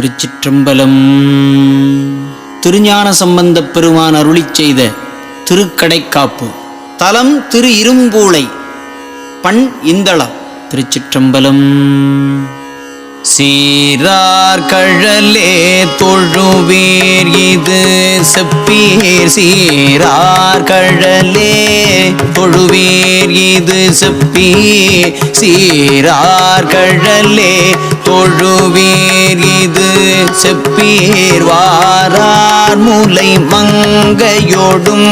திருச்சிற்றம்பலம். திருஞான சம்பந்தப் பெருமான் அருளிச் செய்த திருக்கடைக்காப்பு. தலம் திரு இரும்பூளை. பண் இந்தளம். திருச்சிற்றம்பலம். சீரார் கழலே தொழுவீர் இது செப்பீர். சீரார் கழலே தொழுவீர் இது செப்பீர். சீரார் கழலே தொழுவீர் இது செப்பீர். வாரார் முலை மங்கையோடும்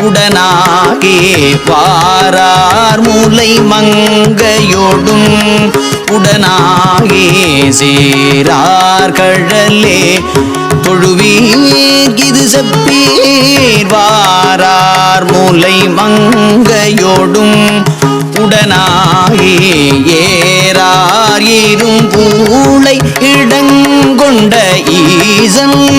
உடனாகே. வாரார் முலை மங்கையோடும் உடனாகே. சீரார் கழலே தொழுவீர் இது செப்பீர். வாரார் முலை மங்கையோடும் உடனாகே. ஏறார் இரும்பூளை இடங்கொண்ட ஈசன்.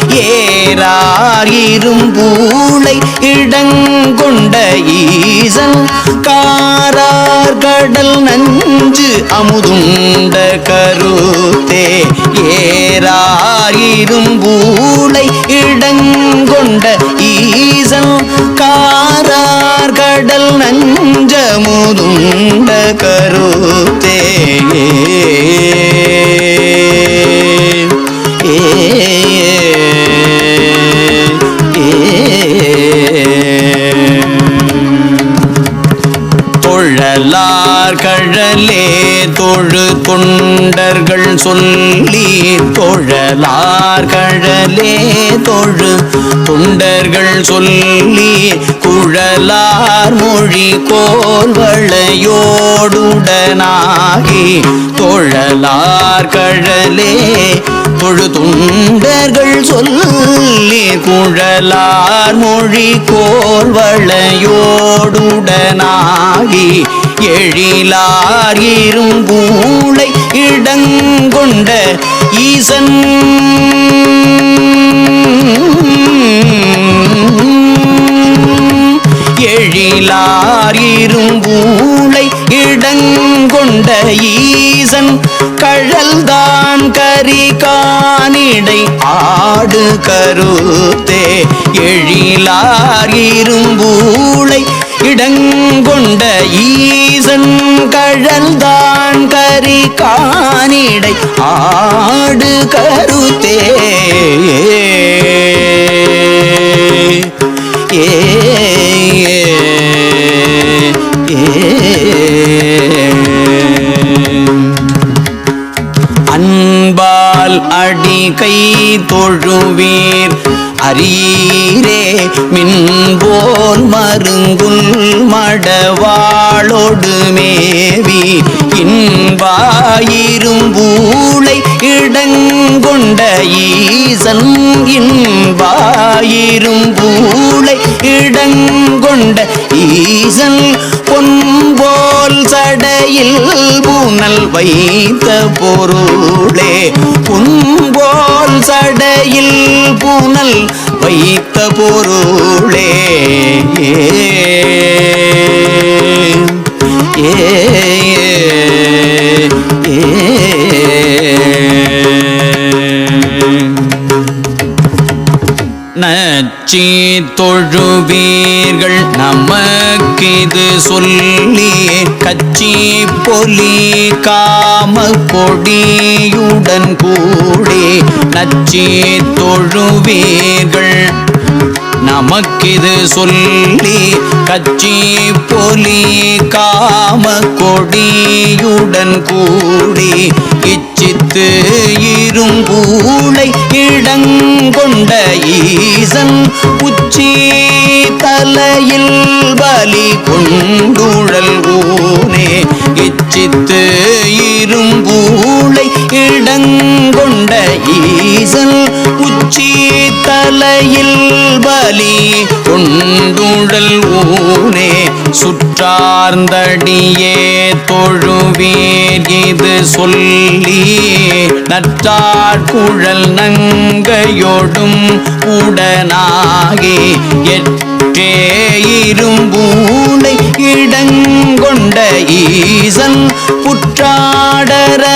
ஏறார் இரும்பூளை இடங்கொண்ட ஈசன். காரார் கடல் நஞ்சு அமுதுண்ட கருத்தே. ஏறார் இரும்பூளை இடங்கொண்ட ஈசன். காரார் கடல் நஞ்சமுதுண்ட கருத்தே. தொழலார் கழலே தொழு தொண்டர்கள் சொல்லி. தொழலார் கழலே தொழு தொண்டர்கள் சொல்லி. குழலார் மொழி கோல்வளையோடுடனாகி. தொழலார் கழலே தொழு தொண்டர்கள் சொல்லி. குழலார் மொழி கோல்வளையோடுடனாகி. எழிலார் இரும்பூளை இடங்கொண்ட ஈசன். எழிலார் இரும்பூளை இடங்கொண்ட ஈசன். கழல்தான் கரி காணிடை ஆடு கருத்தே. எழிலார் இரும்பூளை இடங்கொண்ட ஈசன். கழல்தான் கரி காணிடை ஆடு கருத்தே. அன்பால் அடி கை தொழுவீர் அரீரே. மின்போல் மருங்குல் மடவாளோடு மேவி. இன்பாயிரும்பூளை இடங்கொண்ட ஈசன். இன்பாயிரும்பூளை இடங்கொண்ட ஈசன். பொன்போல் சடையில் பூனல் வைத்த பொருளே. பொன்போல் சடையில் பூனல் வைத்த பொருளே. நச்சி தொழுவீர்கள் நமக்கிது சொல்லி. கச்சி பொலி காம கொடியுடன் கூடி. நச்சி தொழுவீர்கள் நமக்கிது சொல்லி. கச்சி பொலி காம கொடியுடன் கூடி. இச்சித்து இரும்பூளை இடங்கொண்ட ஈசன். உச்சி தலையில் பலி கொண்டுழல் ஊனே. இச்சித்து இரும்பூளை இடங்கொண்ட ஈசன். உச்சி தலையில் பலி கொண்டுழல் ஊனே. சுற்றார்ந்தடியே தொழுவீர் இது சொல்லி. நற்றார் குழல் நங்கையோடும் உடனாகி. எற்றே இரும்பூளை இடங்கொண்ட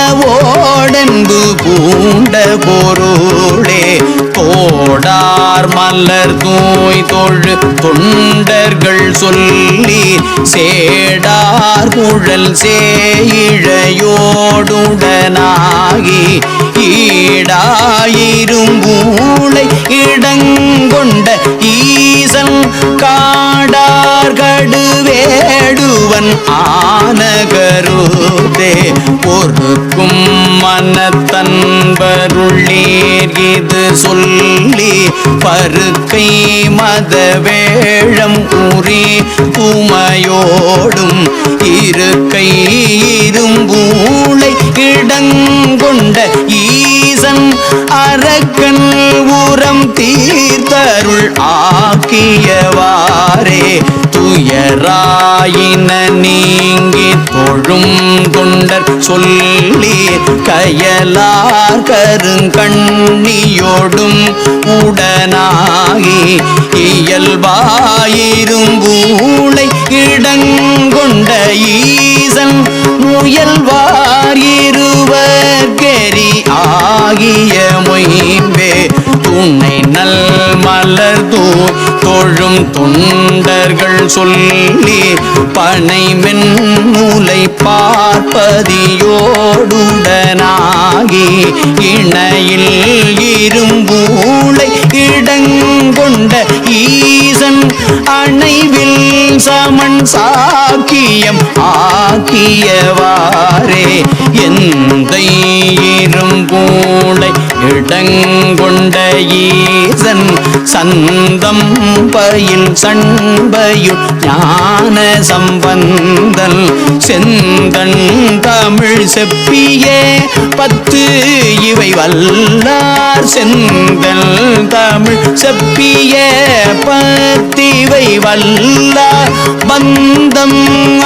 போற்றாடரவோடன்பு பூண்ட பொருளே கோடார் மலர் தூய் தொழு தொண்டர்கள் சொல்லி சேடார் குழல் சேயிழையோடுடனாகி ஈடாயிரும்பூளை இடங்கொண்ட ஈசன் காடார் கடுவேடுவன் ஆனகருதே பொறுக்கும் மனத்தன்பருள்ளீர் இது சொல்லி பருக்கை மத வேழம் உரி துமையோடும் இருக்கை இரும்பூளை இடங்கொண்ட ஈசன் அரக்கன் உரம் தீர்த்தருள் ஆக்கியவாறே துயராயின நீங்கி தொழும் தொண்டர் சொல்லி கயலார் கருங்கண்ணியோடும் உடனாகி இயல்பாயிரும்பூளை இடங்கொண்ட ஈசன் முயல்வார் இருவர்கெரி ஆகிய மொய்வே துணை நல் மலர் தொழும் தொண்டர்கள் சொல்லி பனை மென்முலை பார்ப்பதியோடுடனாகி இணையில் இரும்பூளை இடங்கொண்ட ஈசன் அணைவில் சமன் சாக்கியம் ஆக்கியவாறே எந்த இரும்பூளை இடங்கொண்ட ஈசன் சந்தம் பயில் சண்பயுள் ஞான சம்பந்தல் செந்தன் தமிழ் செப்பியே 10 இவை வல்லார் செந்தல் தமிழ் செப்பிய 10 இவை வல்லார் பந்தம்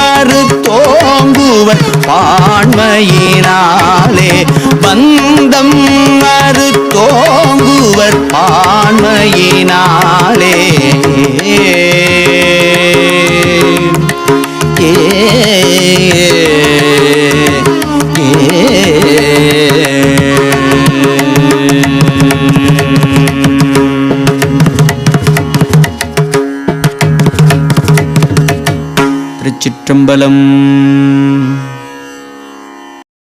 அறுத்தோங்குவர் பான்மையினாலே பந்தம் அறுத்தோங்குவர் பான்மையினாலே திருச்சிற்றம்பலம்.